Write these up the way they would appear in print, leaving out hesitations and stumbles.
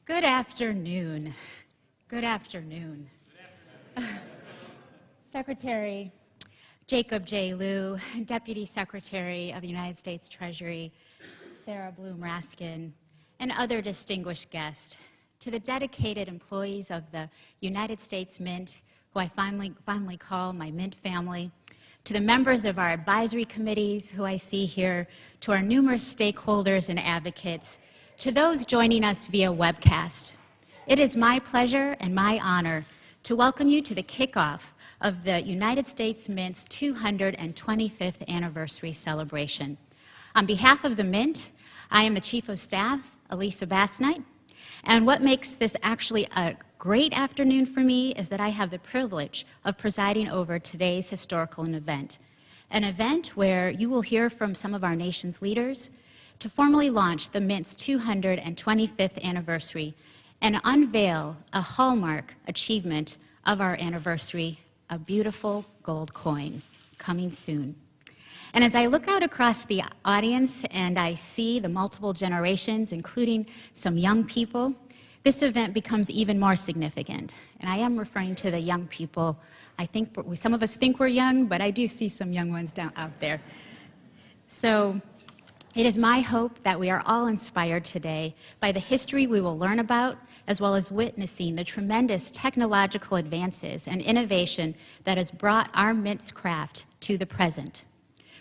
Good afternoon. Good afternoon. Secretary Jacob J. Lew, Deputy Secretary of the United States Treasury, Sarah Bloom Raskin, and other distinguished guests, to the dedicated employees of the United States Mint, who I finally call my Mint family, to the members of our advisory committees who I see here, to our numerous stakeholders and advocates, to those joining us via webcast. It is my pleasure and my honor to welcome you to the kickoff of the United States Mint's 225th anniversary celebration. On behalf of the Mint, I am the Chief of Staff, Elisa Bassnight, and what makes this actually a great afternoon for me is that I have the privilege of presiding over today's historical an event where you will hear from some of our nation's leaders to formally launch the Mint's 225th anniversary and unveil a hallmark achievement of our anniversary, a beautiful gold coin, coming soon. And as I look out across the audience and I see the multiple generations, including some young people, this event becomes even more significant. And I am referring to the young people. I think some of us think we're young, but I do see some young ones out there. So it is my hope that we are all inspired today by the history we will learn about, as well as witnessing the tremendous technological advances and innovation that has brought our Mint's craft to the present.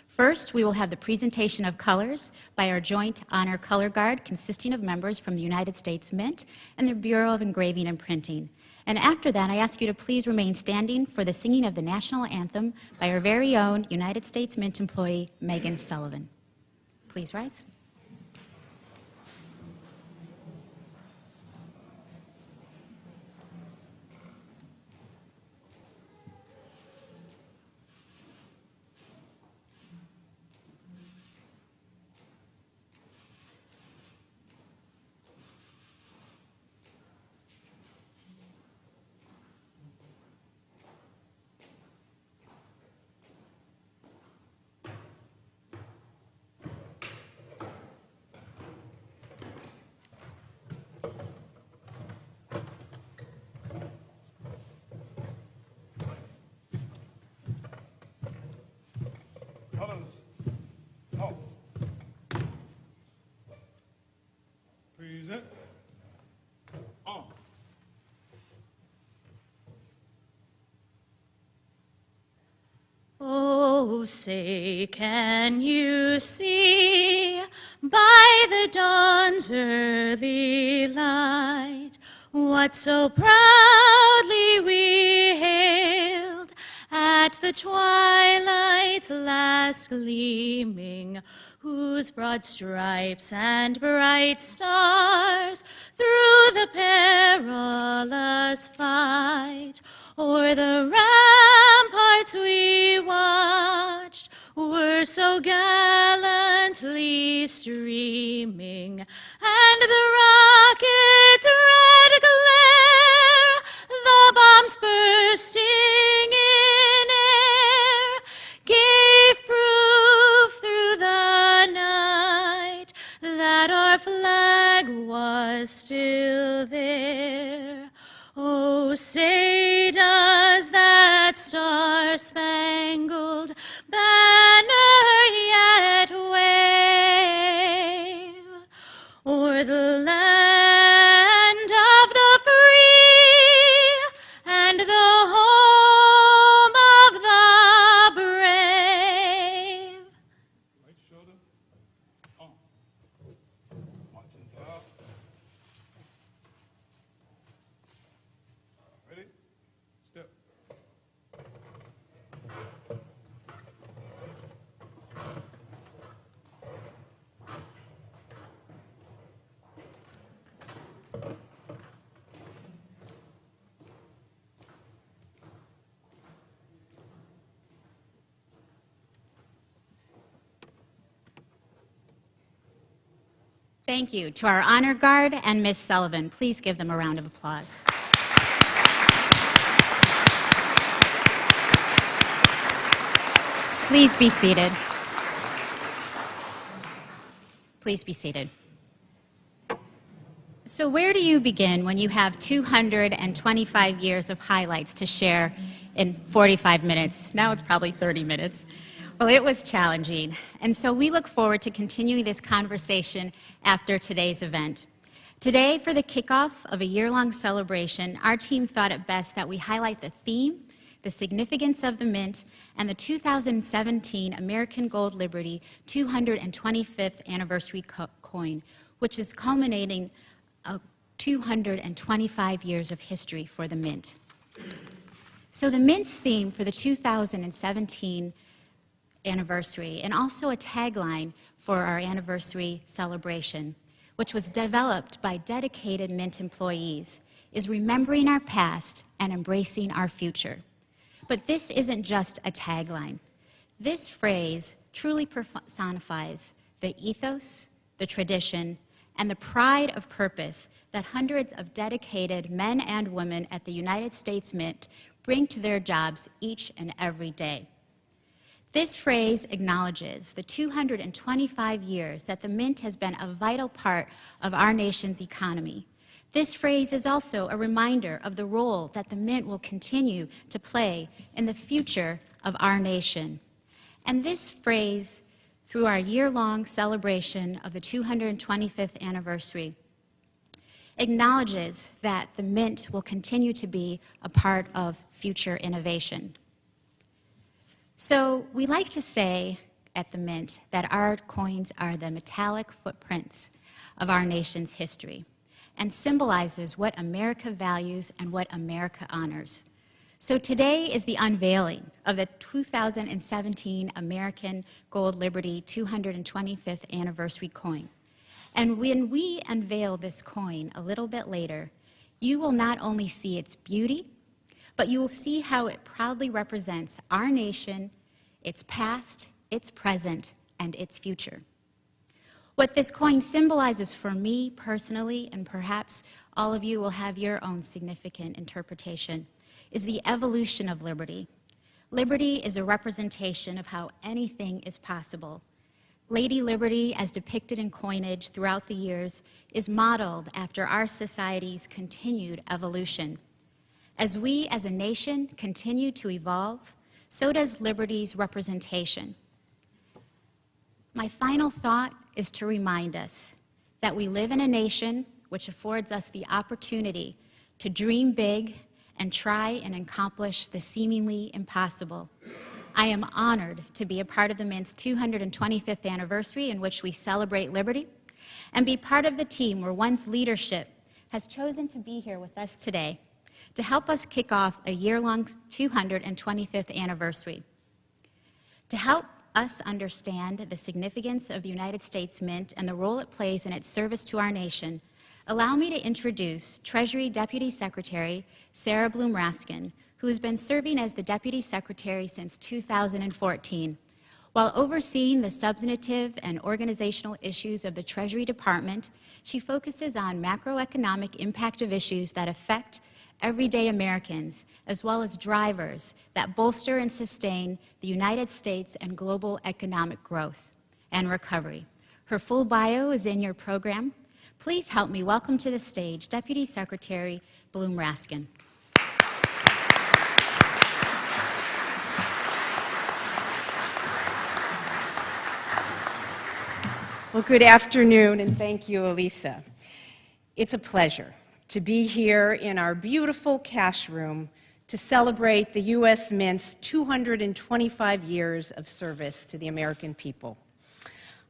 First, we will have the presentation of colors by our Joint Honor Color Guard, consisting of members from the United States Mint and the Bureau of Engraving and Printing. And after that, I ask you to please remain standing for the singing of the national anthem by our very own United States Mint employee, Megan Sullivan. Please rise. Present. On. Oh, say, can you see by the dawn's early light what so proudly we hailed at the twilight's last gleaming, whose broad stripes and bright stars through the perilous fight o'er the ramparts we watched were so gallantly streaming, and the rocket's red glare, the bombs bursting in air, gave proof through the night that our flag was still there. Oh, say does that star-spangled banner yet wave o'er the land of the free and the home of the brave? Right shoulder. On. Marching down. Ready? Step. Thank you to our Honor Guard and Ms. Sullivan. Please give them a round of applause. Please be seated. Please be seated. So where do you begin when you have 225 years of highlights to share in 45 minutes? Now it's probably 30 minutes. Well, it was challenging, and so we look forward to continuing this conversation after today's event. Today, for the kickoff of a year-long celebration, our team thought it best that we highlight the theme, the significance of the Mint, and the 2017 American Gold Liberty 225th anniversary coin, which is culminating 225 years of history for the Mint. So the Mint's theme for the 2017 anniversary, and also a tagline for our anniversary celebration, which was developed by dedicated Mint employees, is remembering our past and embracing our future. But this isn't just a tagline. This phrase truly personifies the ethos, the tradition, and the pride of purpose that hundreds of dedicated men and women at the United States Mint bring to their jobs each and every day. This phrase acknowledges the 225 years that the Mint has been a vital part of our nation's economy. This phrase is also a reminder of the role that the Mint will continue to play in the future of our nation. And this phrase, through our year-long celebration of the 225th anniversary, acknowledges that the Mint will continue to be a part of future innovation. So we like to say at the Mint that our coins are the metallic footprints of our nation's history and symbolizes what America values and what America honors. So today is the unveiling of the 2017 American Gold Liberty 225th anniversary coin. And when we unveil this coin a little bit later, you will not only see its beauty, but you will see how it proudly represents our nation, its past, its present, and its future. What this coin symbolizes for me personally, and perhaps all of you will have your own significant interpretation, is the evolution of liberty. Liberty is a representation of how anything is possible. Lady Liberty, as depicted in coinage throughout the years, is modeled after our society's continued evolution. As we as a nation continue to evolve, so does liberty's representation. My final thought is to remind us that we live in a nation which affords us the opportunity to dream big and try and accomplish the seemingly impossible. I am honored to be a part of the Mint's 225th anniversary, in which we celebrate liberty, and be part of the team where one's leadership has chosen to be here with us today to help us kick off a year-long 225th anniversary. To help us understand the significance of the United States Mint and the role it plays in its service to our nation, allow me to introduce Treasury Deputy Secretary Sarah Bloom Raskin, who has been serving as the Deputy Secretary since 2014. While overseeing the substantive and organizational issues of the Treasury Department, she focuses on macroeconomic impact of issues that affect everyday Americans, as well as drivers that bolster and sustain the United States and global economic growth and recovery. Her full bio is in your program. Please help me welcome to the stage Deputy Secretary Bloom Raskin. Well, good afternoon, and thank you, Elisa. It's a pleasure to be here in our beautiful cash room to celebrate the U.S. Mint's 225 years of service to the American people.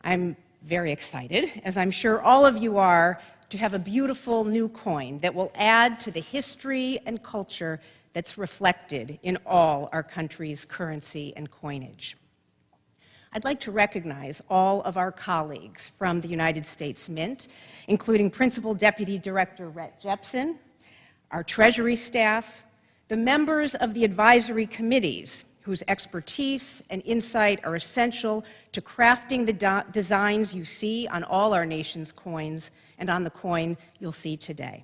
I'm very excited, as I'm sure all of you are, to have a beautiful new coin that will add to the history and culture that's reflected in all our country's currency and coinage. I'd like to recognize all of our colleagues from the United States Mint, including Principal Deputy Director Rhett Jepson, our Treasury staff, the members of the advisory committees whose expertise and insight are essential to crafting the designs you see on all our nation's coins and on the coin you'll see today.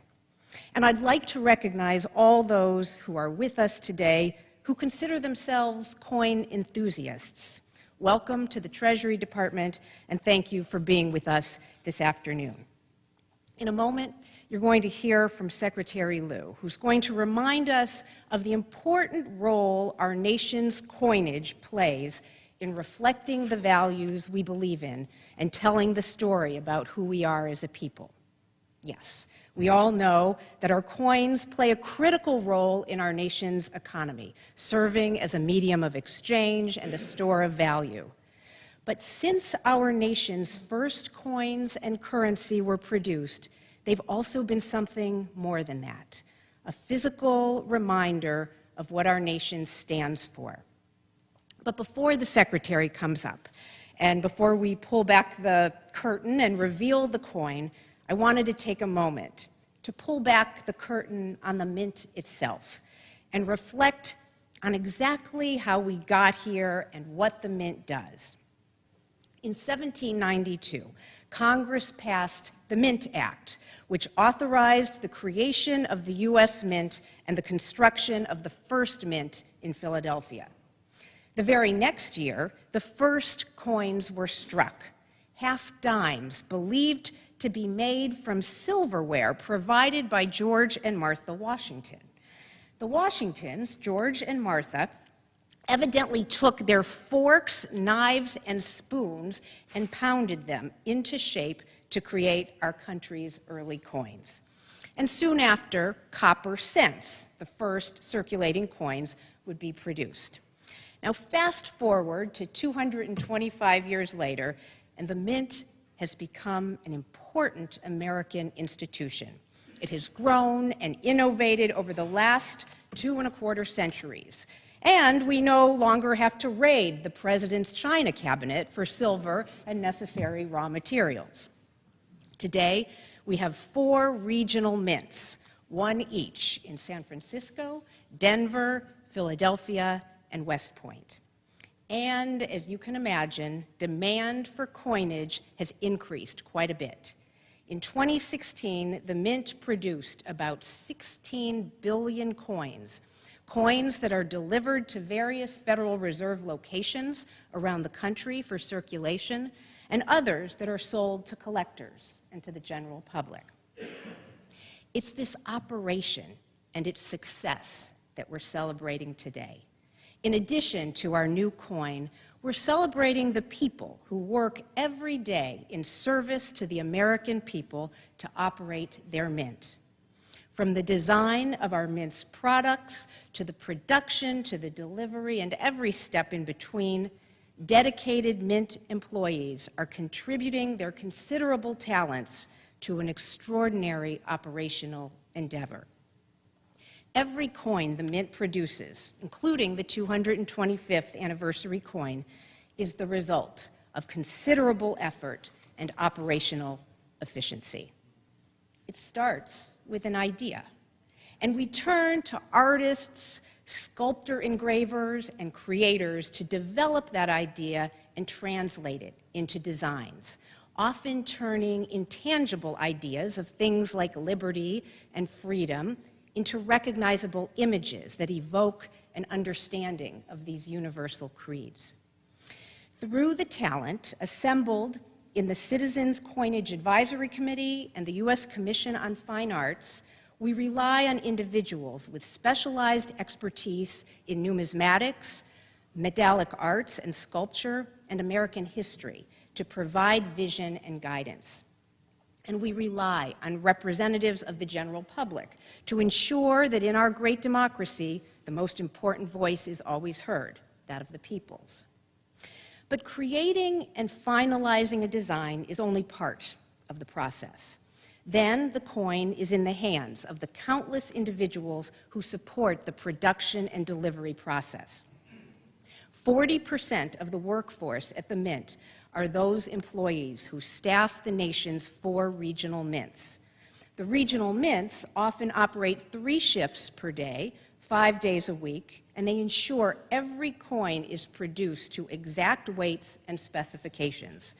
And I'd like to recognize all those who are with us today who consider themselves coin enthusiasts. Welcome to the Treasury Department, and thank you for being with us this afternoon. In a moment, you're going to hear from Secretary Liu, who's going to remind us of the important role our nation's coinage plays in reflecting the values we believe in and telling the story about who we are as a people. Yes, we all know that our coins play a critical role in our nation's economy, serving as a medium of exchange and a store of value. But since our nation's first coins and currency were produced, they've also been something more than that, a physical reminder of what our nation stands for. But before the Secretary comes up, and before we pull back the curtain and reveal the coin, I wanted to take a moment to pull back the curtain on the mint itself and reflect on exactly how we got here and what the mint does. In 1792, Congress passed the Mint Act, which authorized the creation of the U.S. Mint and the construction of the first mint in Philadelphia. The very next year, the first coins were struck, half dimes believed to be made from silverware provided by George and Martha Washington. The Washingtons, George and Martha, evidently took their forks, knives, and spoons and pounded them into shape to create our country's early coins. And soon after, copper cents, the first circulating coins, would be produced. Now, fast forward to 225 years later, and the mint has become an important American institution. It has grown and innovated over the last 2¼ centuries. And we no longer have to raid the president's china cabinet for silver and necessary raw materials. Today, we have 4 regional mints, one each in San Francisco, Denver, Philadelphia, and West Point. And as you can imagine, demand for coinage has increased quite a bit. In 2016, the mint produced about 16 billion coins that are delivered to various Federal Reserve locations around the country for circulation, and others that are sold to collectors and to the general public. It's this operation and its success that we're celebrating today. In addition to our new coin, we're celebrating the people who work every day in service to the American people to operate their mint. From the design of our mint's products, to the production, to the delivery, and every step in between, dedicated mint employees are contributing their considerable talents to an extraordinary operational endeavor. Every coin the mint produces, including the 225th anniversary coin, is the result of considerable effort and operational efficiency. It starts with an idea, and we turn to artists, sculptor engravers, and creators to develop that idea and translate it into designs, often turning intangible ideas of things like liberty and freedom into recognizable images that evoke an understanding of these universal creeds. Through the talent assembled in the Citizens Coinage Advisory Committee and the U.S. Commission on Fine Arts, we rely on individuals with specialized expertise in numismatics, medallic arts and sculpture, and American history to provide vision and guidance. And we rely on representatives of the general public to ensure that in our great democracy, the most important voice is always heard, that of the people's. But creating and finalizing a design is only part of the process. Then the coin is in the hands of the countless individuals who support the production and delivery process. 40% of the workforce at the Mint are those employees who staff the nation's 4 regional mints. The regional mints often operate 3 shifts per day, 5 days a week, and they ensure every coin is produced to exact weights and specifications.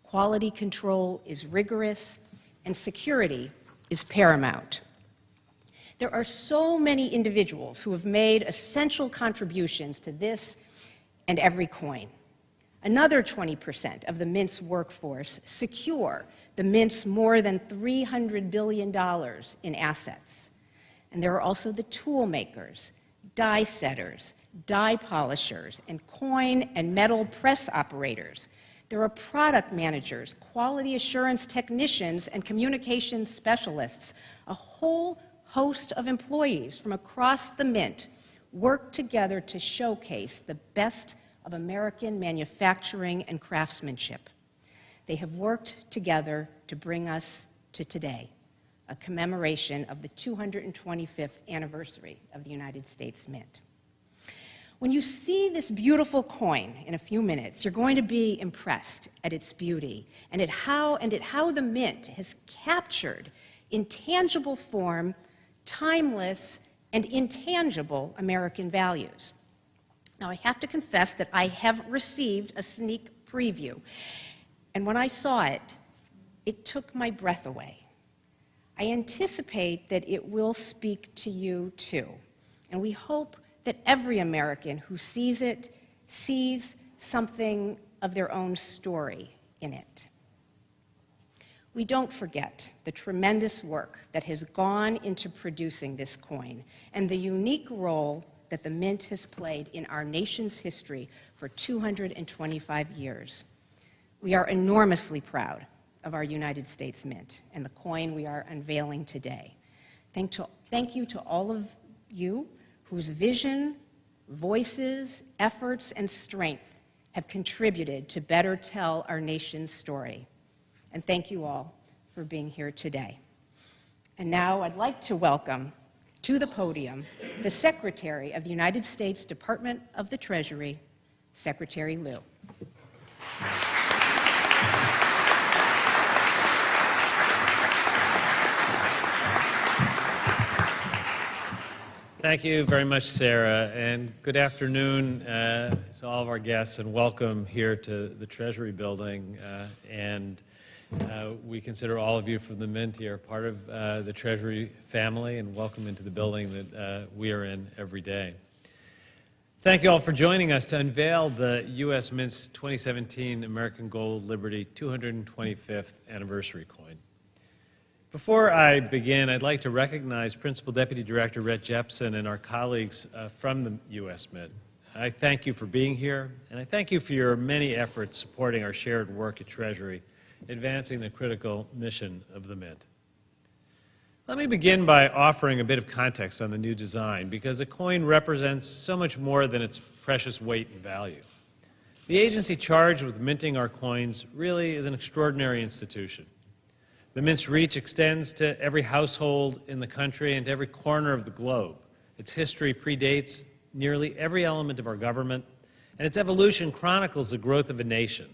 Quality control is rigorous, and security is paramount. There are so many individuals who have made essential contributions to this and every coin. Another 20% of the Mint's workforce secure the Mint's more than $300 billion in assets. And there are also the tool makers, die setters, die polishers, and coin and metal press operators. There are product managers, quality assurance technicians, and communications specialists. A whole host of employees from across the Mint work together to showcase the best of American manufacturing and craftsmanship. They have worked together to bring us to today, a commemoration of the 225th anniversary of the United States Mint. When you see this beautiful coin in a few minutes, you're going to be impressed at its beauty and at how the Mint has captured in tangible form timeless and intangible American values. Now, I have to confess that I have received a sneak preview, and when I saw it, it took my breath away. I anticipate that it will speak to you too, and we hope that every American who sees it sees something of their own story in it. We don't forget the tremendous work that has gone into producing this coin and the unique role that the Mint has played in our nation's history for 225 years. We are enormously proud of our United States Mint and the coin we are unveiling today. Thank you to all of you whose vision, voices, efforts, and strength have contributed to better tell our nation's story. And thank you all for being here today. And now I'd like to welcome to the podium the Secretary of the United States Department of the Treasury, Secretary Liu. Thank you very much, Sarah, and good afternoon to all of our guests, and welcome here to the Treasury Building. We consider all of you from the Mint here part of the Treasury family, and welcome into the building that we are in every day. Thank you all for joining us to unveil the U.S. Mint's 2017 American Gold Liberty 225th anniversary coin. Before I begin, I'd like to recognize Principal Deputy Director Rhett Jepson and our colleagues from the U.S. Mint. I thank you for being here, and I thank you for your many efforts supporting our shared work at Treasury, advancing the critical mission of the Mint. Let me begin by offering a bit of context on the new design, because a coin represents so much more than its precious weight and value. The agency charged with minting our coins really is an extraordinary institution. The Mint's reach extends to every household in the country and to every corner of the globe. Its history predates nearly every element of our government, and its evolution chronicles the growth of a nation,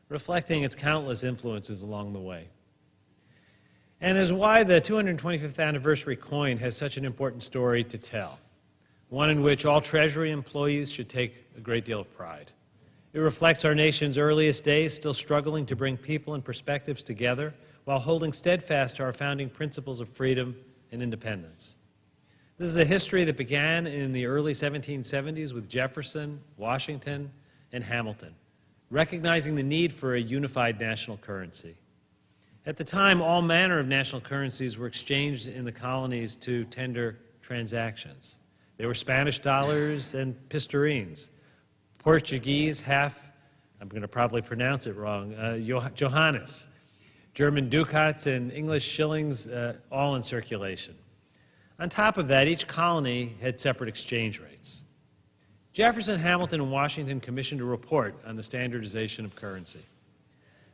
reflecting its countless influences along the way. And is why the 225th anniversary coin has such an important story to tell, one in which all Treasury employees should take a great deal of pride. It reflects our nation's earliest days, still struggling to bring people and perspectives together while holding steadfast to our founding principles of freedom and independence. This is a history that began in the early 1770s with Jefferson, Washington, and Hamilton, recognizing the need for a unified national currency. At the time, all manner of national currencies were exchanged in the colonies to tender transactions. They were Spanish dollars and pistorines, Portuguese I'm going to probably pronounce it wrong, Johannes, German ducats and English shillings, all in circulation. On top of that, each colony had separate exchange rates. Jefferson, Hamilton, and Washington commissioned a report on the standardization of currency.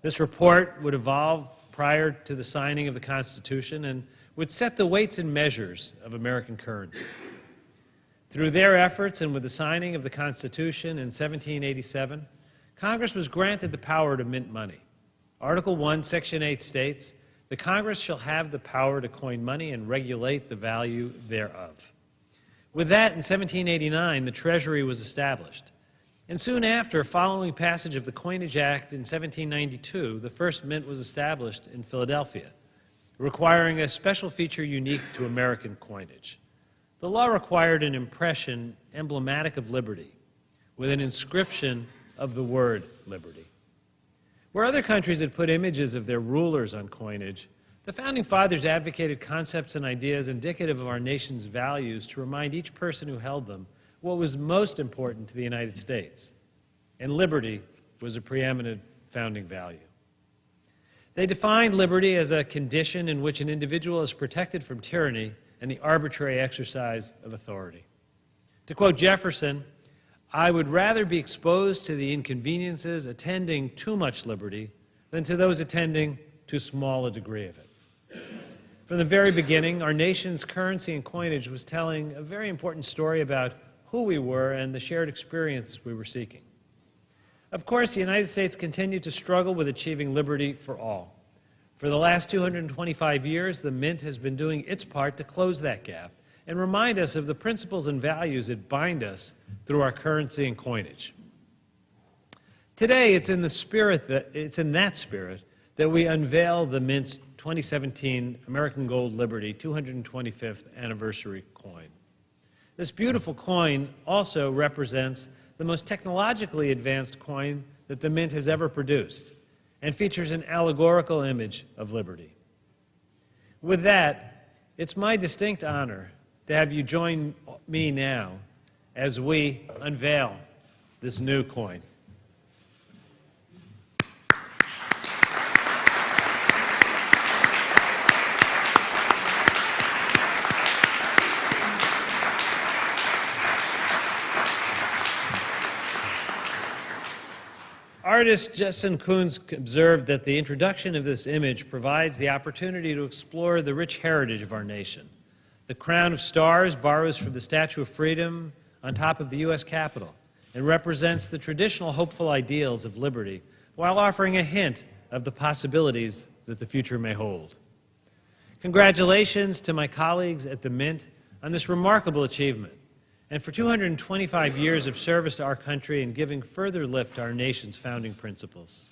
This report would evolve prior to the signing of the Constitution and would set the weights and measures of American currency. Through their efforts and with the signing of the Constitution in 1787, Congress was granted the power to mint money. Article 1, Section 8 states, "The Congress shall have the power to coin money and regulate the value thereof." With that, in 1789, the Treasury was established. And soon after, following passage of the Coinage Act in 1792, the first mint was established in Philadelphia, requiring a special feature unique to American coinage. The law required an impression emblematic of liberty, with an inscription of the word liberty. Where other countries had put images of their rulers on coinage, the Founding Fathers advocated concepts and ideas indicative of our nation's values to remind each person who held them what was most important to the United States. And liberty was a preeminent founding value. They defined liberty as a condition in which an individual is protected from tyranny and the arbitrary exercise of authority. To quote Jefferson, "I would rather be exposed to the inconveniences attending too much liberty than to those attending too small a degree of it." From the very beginning, our nation's currency and coinage was telling a very important story about who we were and the shared experience we were seeking. Of course, the United States continued to struggle with achieving liberty for all. For the last 225 years, the Mint has been doing its part to close that gap and remind us of the principles and values that bind us through our currency and coinage. Today, it's in that spirit that we unveil the Mint's 2017 American Gold Liberty 225th anniversary coin. This beautiful coin also represents the most technologically advanced coin that the Mint has ever produced and features an allegorical image of liberty. With that, it's my distinct honor to have you join me now as we unveil this new coin. Artist Justin Kuhns observed that the introduction of this image provides the opportunity to explore the rich heritage of our nation. The crown of stars borrows from the Statue of Freedom on top of the U.S. Capitol and represents the traditional hopeful ideals of liberty while offering a hint of the possibilities that the future may hold. Congratulations to my colleagues at the Mint on this remarkable achievement, and for 225 years of service to our country and giving further lift to our nation's founding principles.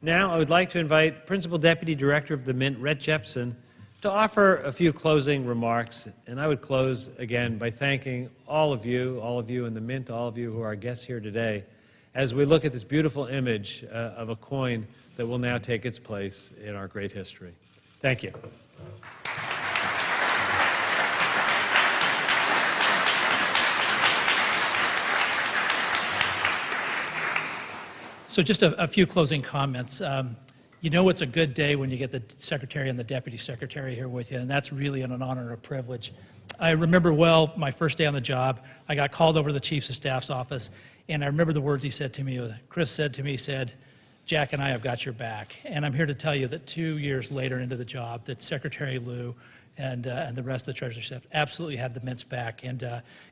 Now, I would like to invite Principal Deputy Director of the Mint, Rhett Jepson, to offer a few closing remarks, and I would close again by thanking all of you in the Mint, all of you who are our guests here today, as we look at this beautiful image of a coin that will now take its place in our great history. Thank you. So just a few closing comments. You know it's a good day when you get the Secretary and the Deputy Secretary here with you, and that's really an honor and a privilege. I remember well my first day on the job. I got called over to the Chiefs of Staff's office, and I remember the words he said to me. Chris said to me, "Jack and I have got your back." And I'm here to tell you that 2 years later into the job, that Secretary Lew and the rest of the Treasury staff absolutely had the Mint's back. And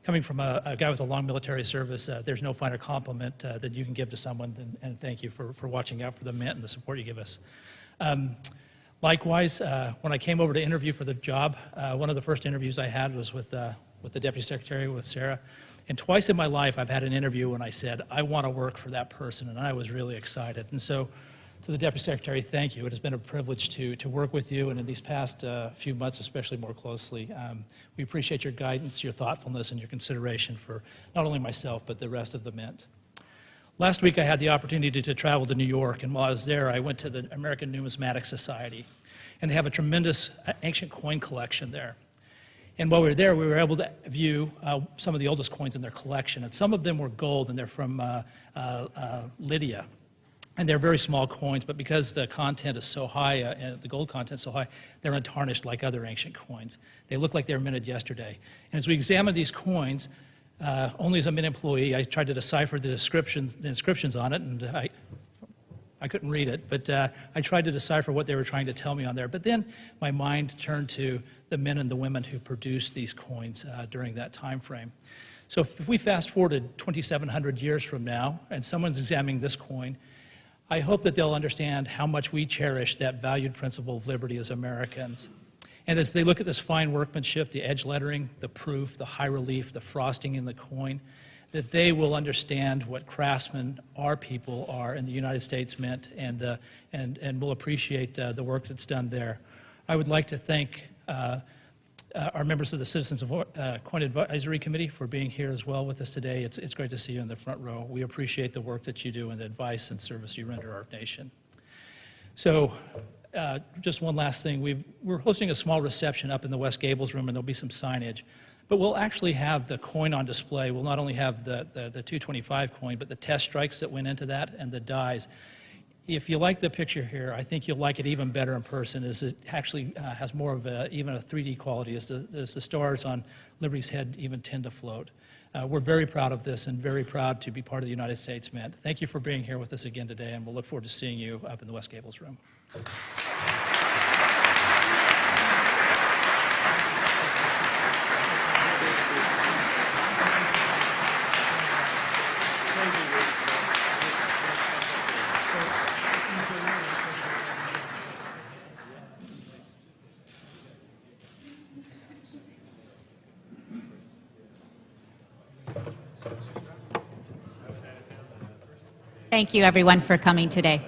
coming from a guy with a long military service, there's no finer compliment that you can give to someone and thank you for watching out for the Mint and the support you give us. Likewise, when I came over to interview for the job, one of the first interviews I had was with the Deputy Secretary, with Sarah. And twice in my life, I've had an interview when I said, I want to work for that person, and I was really excited. And so, to the Deputy Secretary, thank you. It has been a privilege to work with you, and in these past few months, especially more closely. We appreciate your guidance, your thoughtfulness, and your consideration for not only myself, but the rest of the Mint. Last week, I had the opportunity to travel to New York, and while I was there, I went to the American Numismatic Society, and they have a tremendous ancient coin collection there. And while we were there, we were able to view some of the oldest coins in their collection, and some of them were gold, and they're from Lydia. And they're very small coins, but because the content is so high, and the gold content is so high, they're untarnished like other ancient coins. They look like they were minted yesterday. And as we examined these coins, only as a Mint employee, I tried to decipher the inscriptions on it, and I couldn't read it, but I tried to decipher what they were trying to tell me on there. But then my mind turned to the men and the women who produced these coins during that time frame. So if we fast forwarded 2,700 years from now, and someone's examining this coin, I hope that they'll understand how much we cherish that valued principle of liberty as Americans. And as they look at this fine workmanship, the edge lettering, the proof, the high relief, the frosting in the coin, that they will understand what craftsmen our people are in the United States Mint, and will appreciate the work that's done there. I would like to thank our members of the Citizens Coin Advisory Committee for being here as well with us today. It's great to see you in the front row. We appreciate the work that you do and the advice and service you render our nation. So just one last thing. We're hosting a small reception up in the West Gables room, and there'll be some signage. But we'll actually have the coin on display. We'll not only have the 225 coin, but the test strikes that went into that and the dies. If you like the picture here, I think you'll like it even better in person, as it actually has more of even a 3D quality, as the stars on Liberty's head even tend to float. We're very proud of this and very proud to be part of the United States Mint. Thank you for being here with us again today, and we'll look forward to seeing you up in the West Gables room. Thank you, everyone, for coming today.